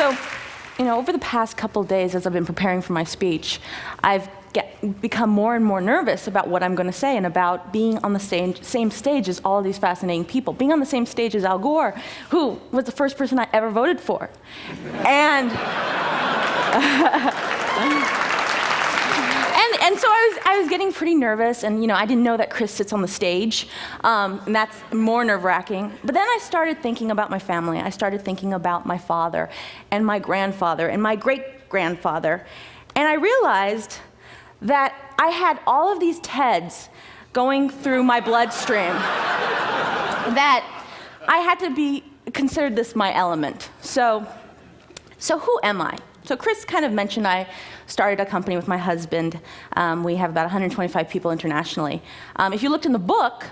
So, over the past couple days as I've been preparing for my speech, I've become more and more nervous about what I'm going to say and about being on the same stage as all of these fascinating people. Being on the same stage as Al Gore, who was the first person I ever voted for. And and so I was getting pretty nervous, and I didn't know that Chris sits on the stage, and that's more nerve-wracking. But then I started thinking about my family. I started thinking about my father and my grandfather and my great-grandfather, and I realized that I had all of these TEDs going through my bloodstream, that I had to be considered this my element. So who am I? So Chris kind of mentioned I started a company with my husband. We have about 125 people internationally. If you looked in the book,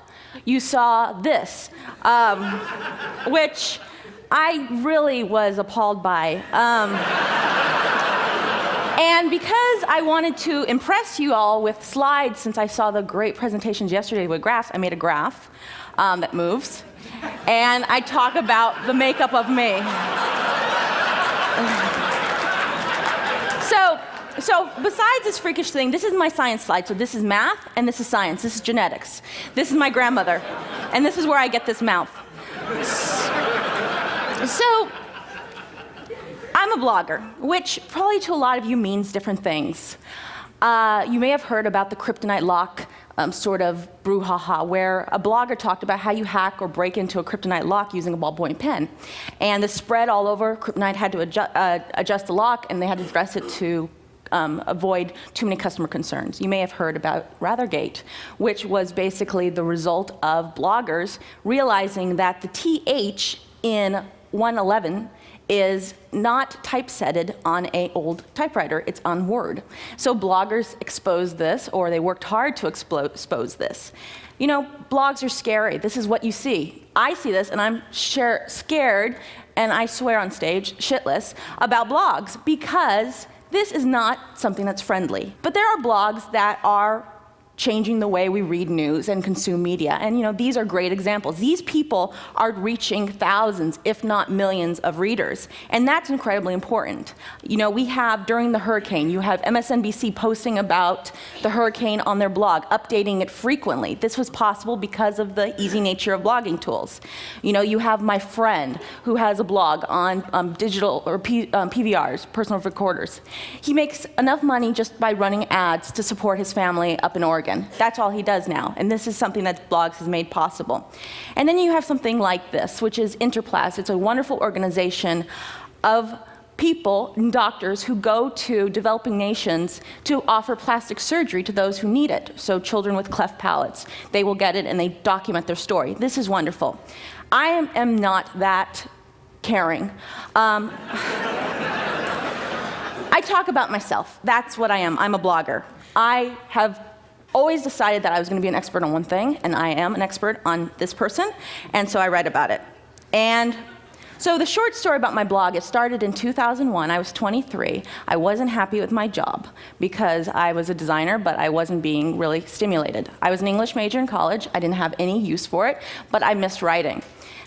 you saw this, which I really was appalled by. And because I wanted to impress you all with slides, since I saw the great presentations yesterday with graphs, I made a graph that moves. And I talk about the makeup of me. So besides this freakish thing, this is my science slide. So this is math, and this is science. This is genetics. This is my grandmother. And this is where I get this mouth. So I'm a blogger, which probably to a lot of you means different things. You may have heard about the kryptonite lock sort of brouhaha, where a blogger talked about how you hack or break into a kryptonite lock using a ballpoint pen. And the spread all over, kryptonite had to adjust the lock, and they had to address it to avoid too many customer concerns. You may have heard about Rathergate, which was basically the result of bloggers realizing that the TH in 111 is not typesetted on an old typewriter, it's on Word. So bloggers exposed this, or they worked hard to expose this. Blogs are scary. This is what you see. I see this, and I'm scared, and I swear on stage, shitless, about blogs, because this is not something that's friendly. But there are blogs that are changing the way we read news and consume media. And these are great examples. These people are reaching thousands, if not millions, of readers. And that's incredibly important. We have, during the hurricane, you have MSNBC posting about the hurricane on their blog, updating it frequently. This was possible because of the easy nature of blogging tools. You have my friend who has a blog on digital or PVRs, personal recorders. He makes enough money just by running ads to support his family up in Oregon. That's all he does now, and this is something that blogs has made possible. And then you have something like this, which is Interplast. It's a wonderful organization of people and doctors who go to developing nations to offer plastic surgery to those who need it. So children with cleft palates, they will get it and they document their story. This is wonderful. I am not that caring. I talk about myself. That's what I am. I'm a blogger. I have always decided that I was going to be an expert on one thing, and I am an expert on this person, and so I write about it. And so the short story about my blog, it started in 2001. I was 23. I wasn't happy with my job because I was a designer, but I wasn't being really stimulated. I was an English major in college. I didn't have any use for it, but I missed writing.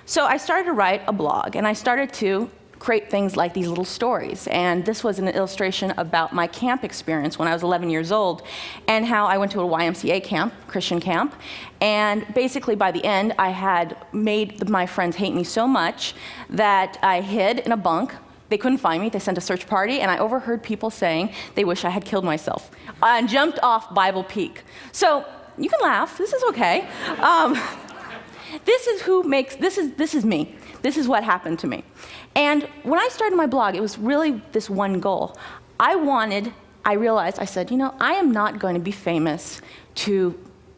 So I started to write a blog, and I started to create things like these little stories. And this was an illustration about my camp experience when I was 11 years old, and how I went to a YMCA camp, Christian camp, and basically by the end, I had made my friends hate me so much that I hid in a bunk. They couldn't find me. They sent a search party, and I overheard people saying they wish I had killed myself, and jumped off Bible Peak. So you can laugh. This is okay. This is me. This is what happened to me. And when I started my blog, it was really this one goal. I realized, I said, I am not going to be famous to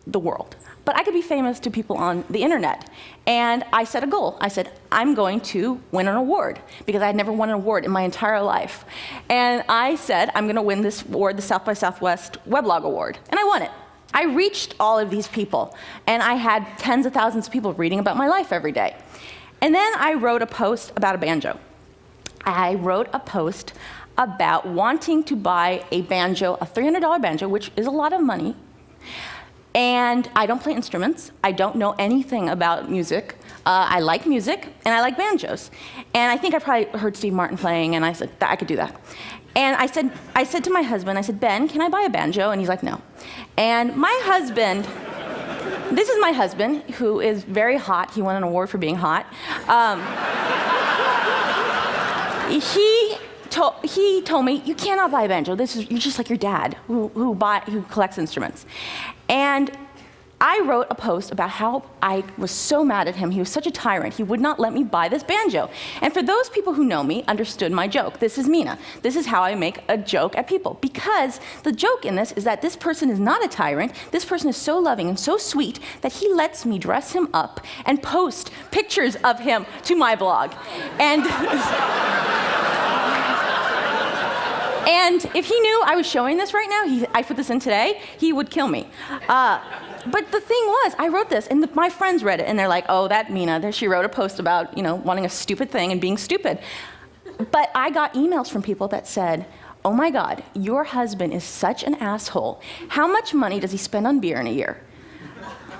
the world, but I could be famous to people on the internet. And I set a goal. I said, I'm going to win an award, because I had never won an award in my entire life. And I said, I'm going to win this award, the South by Southwest Weblog Award. And I won it. I reached all of these people, and I had tens of thousands of people reading about my life every day. And then I wrote a post about a banjo. I wrote a post about wanting to buy a banjo, a $300 banjo, which is a lot of money, And I don't play instruments. I don't know anything about music. I like music, and I like banjos. And I think I probably heard Steve Martin playing, and I said, I could do that. And I said to my husband, I said, Ben, can I buy a banjo? And he's like, no. And my husband, this is my husband, who is very hot. He won an award for being hot. He told me, you cannot buy a banjo. You're just like your dad, who collects instruments. And I wrote a post about how I was so mad at him. He was such a tyrant. He would not let me buy this banjo. And for those people who know me, understood my joke. This is Mena. This is how I make a joke at people. Because the joke in this is that this person is not a tyrant. This person is so loving and so sweet that he lets me dress him up and post pictures of him to my blog. And if he knew I was showing this right now, I put this in today, he would kill me. But the thing was, I wrote this, and my friends read it, and they're like, oh, that Mena, she wrote a post about, wanting a stupid thing and being stupid. But I got emails from people that said, oh my God, your husband is such an asshole. How much money does he spend on beer in a year?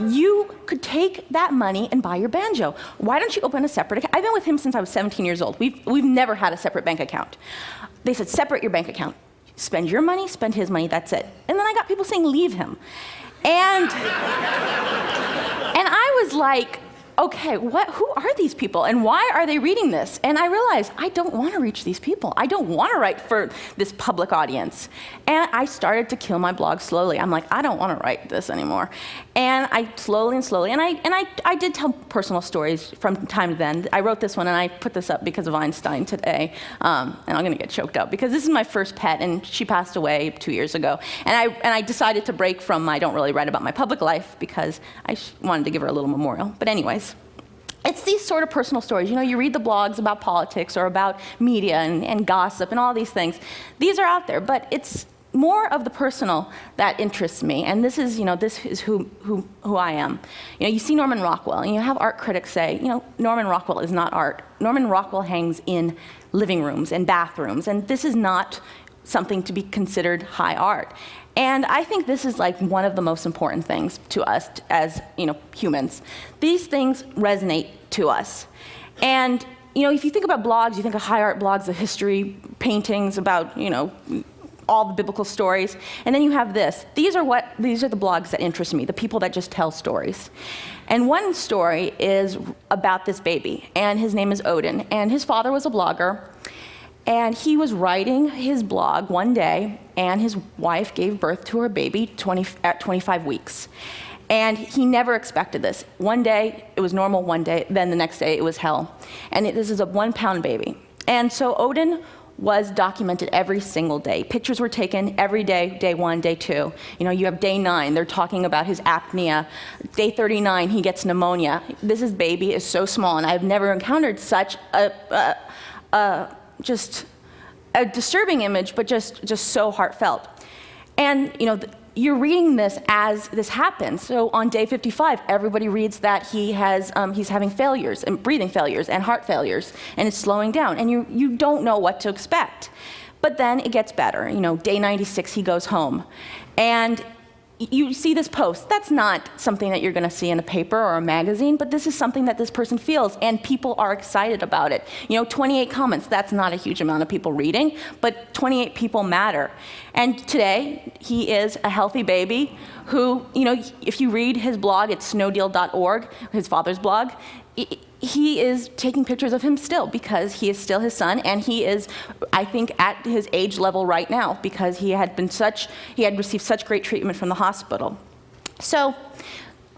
You could take that money and buy your banjo. Why don't you open a separate account? I've been with him since I was 17 years old. We've never had a separate bank account. They said, separate your bank account. Spend your money, spend his money, that's it. And then I got people saying, leave him. And I was like, okay, who are these people, and why are they reading this? And I realized I don't want to reach these people. I don't want to write for this public audience. And I started to kill my blog slowly. I'm like, I don't want to write this anymore. And I slowly, and I did tell personal stories from time to then. I wrote this one, and I put this up because of Einstein today. And I'm going to get choked up, because this is my first pet, and she passed away 2 years ago. And I decided to break from I don't really write about my public life, because I wanted to give her a little memorial. But anyways, it's these sort of personal stories. You read the blogs about politics or about media and gossip and all these things. These are out there, but it's more of the personal that interests me, and this is who I am. You see Norman Rockwell, and you have art critics say, Norman Rockwell is not art. Norman Rockwell hangs in living rooms and bathrooms, and this is not something to be considered high art. And I think this is like one of the most important things to us as humans. These things resonate to us. And if you think about blogs, you think of high art blogs, the history, paintings about all the biblical stories. And then you have this. These are the blogs that interest me, the people that just tell stories. And one story is about this baby, and his name is Odin, and his father was a blogger. And he was writing his blog one day, and his wife gave birth to her baby at 25 weeks. And he never expected this. One day, it was normal, then the next day, it was hell. And this is a 1-pound baby. And so Odin was documented every single day. Pictures were taken every day, day 1, day 2. You have day 9, they're talking about his apnea. Day 39, he gets pneumonia. This baby is so small, and I've never encountered such just a disturbing image, but just so heartfelt. And you're reading this as this happens. So on day 55, everybody reads that he's having failures, and breathing failures, and heart failures, and it's slowing down, and you don't know what to expect. But then it gets better. Day 96, he goes home, and you see this post. That's not something that you're going to see in a paper or a magazine, but this is something that this person feels, and people are excited about it. 28 comments, that's not a huge amount of people reading, but 28 people matter. And today, he is a healthy baby who, if you read his blog, it's snowdeal.org, his father's blog, he is taking pictures of him still, because he is still his son, and he is, I think, at his age level right now, because he had received such great treatment from the hospital. So,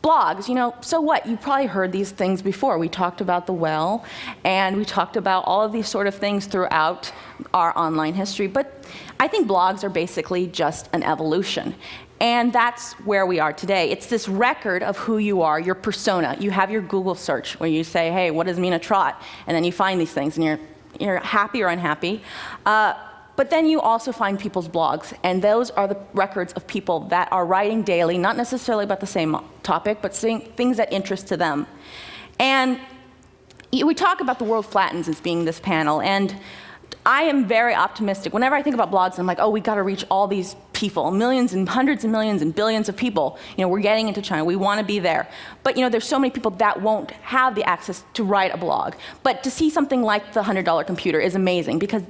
blogs, so what? You probably heard these things before. We talked about the well, and we talked about all of these sort of things throughout our online history, but I think blogs are basically just an evolution. And that's where we are today. It's this record of who you are, your persona. You have your Google search where you say, hey, what is Mena Trott? And then you find these things, and you're happy or unhappy. But then you also find people's blogs, and those are the records of people that are writing daily, not necessarily about the same topic, but saying things that interest to them. And we talk about the world flattens as being this panel, and I am very optimistic. Whenever I think about blogs, I'm like, oh, we got to reach all these people, millions and hundreds of millions and billions of people. We're getting into China. We want to be there. But there's so many people that won't have the access to write a blog. But to see something like the $100 computer is amazing because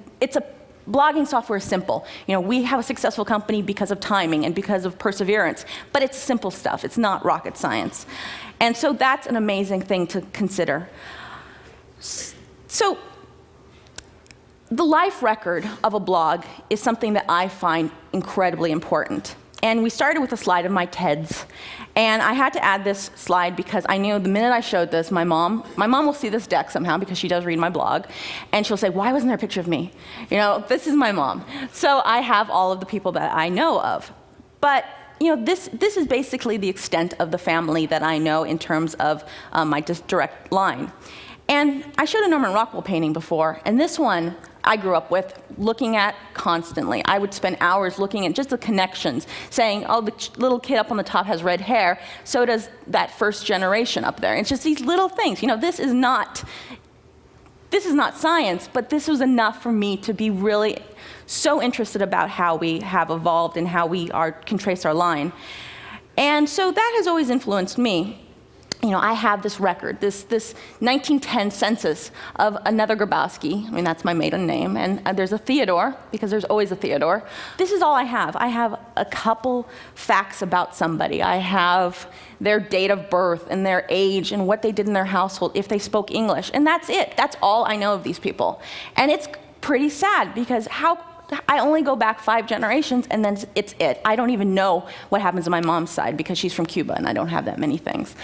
blogging software is simple. We have a successful company because of timing and because of perseverance. But it's simple stuff. It's not rocket science. And so that's an amazing thing to consider. So the life record of a blog is something that I find incredibly important. And we started with a slide of my TEDs. And I had to add this slide because I knew the minute I showed this, my mom will see this deck somehow because she does read my blog. And she'll say, why wasn't there a picture of me? This is my mom. So I have all of the people that I know of. But this is basically the extent of the family that I know in terms of my direct line. And I showed a Norman Rockwell painting before, and this one I grew up with, looking at constantly. I would spend hours looking at just the connections, saying, oh, the little kid up on the top has red hair, so does that first generation up there. It's just these little things. This is not science, but this was enough for me to be really so interested about how we have evolved and how we can trace our line. And so that has always influenced me. I have this record, this 1910 census of another Grabowski. That's my maiden name. And there's a Theodore, because there's always a Theodore. This is all I have. I have a couple facts about somebody. I have their date of birth and their age and what they did in their household, if they spoke English. And that's it. That's all I know of these people. And it's pretty sad, because I only go back 5 generations, and then it's it. I don't even know what happens on my mom's side, because she's from Cuba, and I don't have that many things.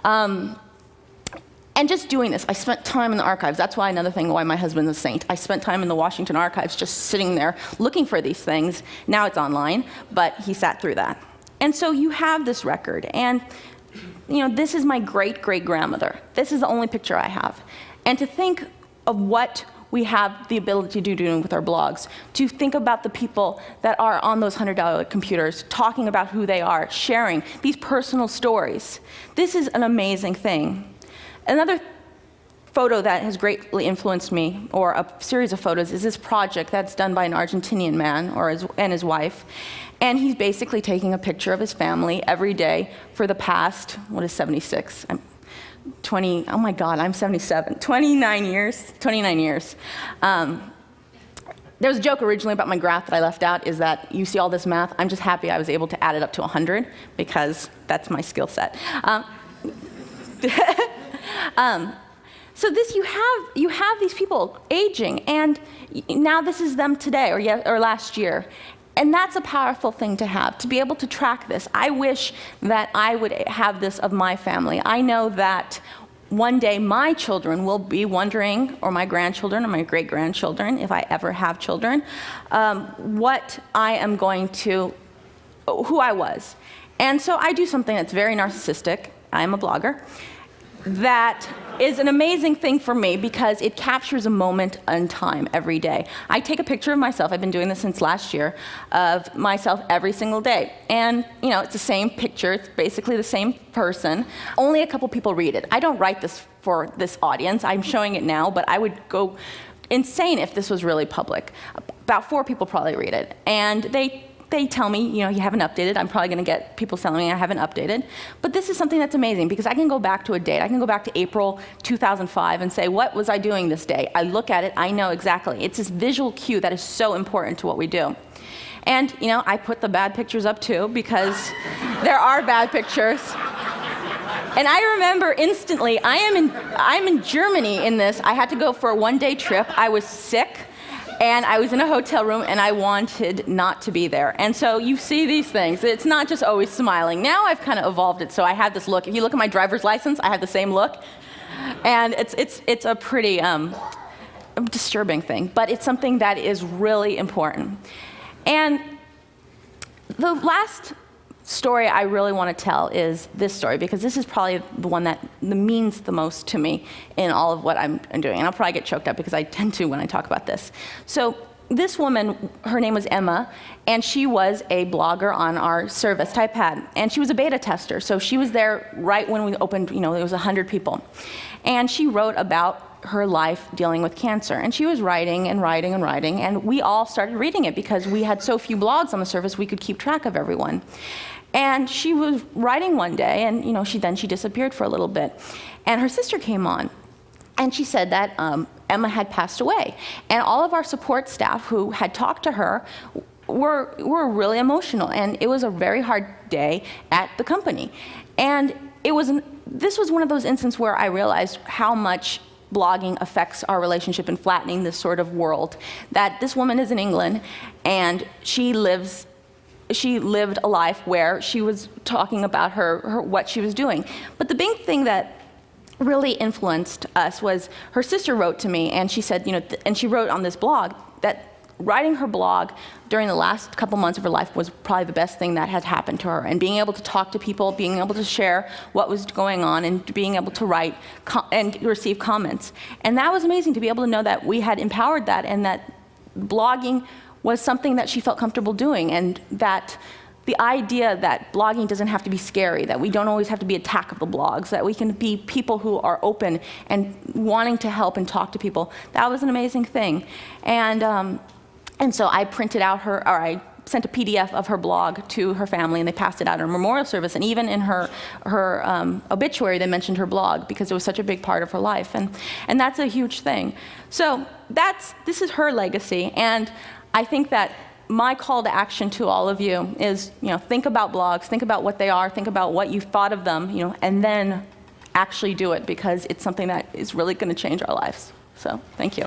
And just doing this, I spent time in the archives. That's another thing why my husband's a saint. I spent time in the Washington archives just sitting there looking for these things. Now it's online, but he sat through that. And so you have this record, and this is my great-great-grandmother. This is the only picture I have. And to think of what we have the ability to do with our blogs, to think about the people that are on those $100 computers, talking about who they are, sharing these personal stories. This is an amazing thing. Another photo that has greatly influenced me, or a series of photos, is this project that's done by an Argentinian man and his wife. And he's basically taking a picture of his family every day for the past, 76? Oh my God, I'm 77. 29 years. There was a joke originally about my graph that I left out, is that you see all this math. I'm just happy I was able to add it up to 100, because that's my skill set. So you have these people aging, and now this is them today or last year. And that's a powerful thing to have, to be able to track this. I wish that I would have this of my family. I know that one day my children will be wondering, or my grandchildren or my great-grandchildren, if I ever have children, what I am going to, who I was. And so I do something that's very narcissistic. I'm a blogger. That is an amazing thing for me, because it captures a moment in time every day. I take a picture of myself, I've been doing this since last year, of myself every single day. And it's the same picture, it's basically the same person. Only a couple people read it. I don't write this for this audience, I'm showing it now, but I would go insane if this was really public. About 4 people probably read it. And they tell me, you haven't updated. I'm probably going to get people telling me I haven't updated. But this is something that's amazing, because I can go back to a date. I can go back to April 2005 and say, what was I doing this day? I look at it, I know exactly. It's this visual cue that is so important to what we do. And, I put the bad pictures up too, because there are bad pictures. And I remember instantly, I'm in Germany in this. I had to go for a 1-day trip. I was sick. And I was in a hotel room, and I wanted not to be there. And so you see these things. It's not just always smiling. Now I've kind of evolved it, so I have this look. If you look at my driver's license, I have the same look. And it's a pretty disturbing thing, but it's something that is really important. And the last story I really want to tell is this story, because this is probably the one that means the most to me in all of what I'm doing. And I'll probably get choked up, because I tend to when I talk about this. So this woman, her name was Emma, and she was a blogger on our service, Typepad. And she was a beta tester, so she was there right when we opened, there was 100 people. And she wrote about her life dealing with cancer. And she was writing and writing and writing, and we all started reading it because we had so few blogs on the surface we could keep track of everyone. And she was writing one day, and she disappeared for a little bit. And her sister came on, and she said that Emma had passed away. And all of our support staff who had talked to her were really emotional, and it was a very hard day at the company. And this was one of those instances where I realized how much blogging affects our relationship in flattening this sort of world. That this woman is in England, and she lived a life where she was talking about what she was doing. But the big thing that really influenced us was her sister wrote to me, and she said, and she wrote on this blog that writing her blog during the last couple months of her life was probably the best thing that had happened to her. And being able to talk to people, being able to share what was going on, and being able to write and receive comments. And that was amazing to be able to know that we had empowered that, and that blogging was something that she felt comfortable doing, and that the idea that blogging doesn't have to be scary, that we don't always have to be attack of the blogs, that we can be people who are open and wanting to help and talk to people. That was an amazing thing. And so I printed out I sent a PDF of her blog to her family, and they passed it out in a memorial service. And even in her obituary, they mentioned her blog because it was such a big part of her life. And that's a huge thing. So this is her legacy. And I think that my call to action to all of you is, think about blogs, think about what they are, think about what you've thought of them, and then actually do it, because it's something that is really going to change our lives. So thank you.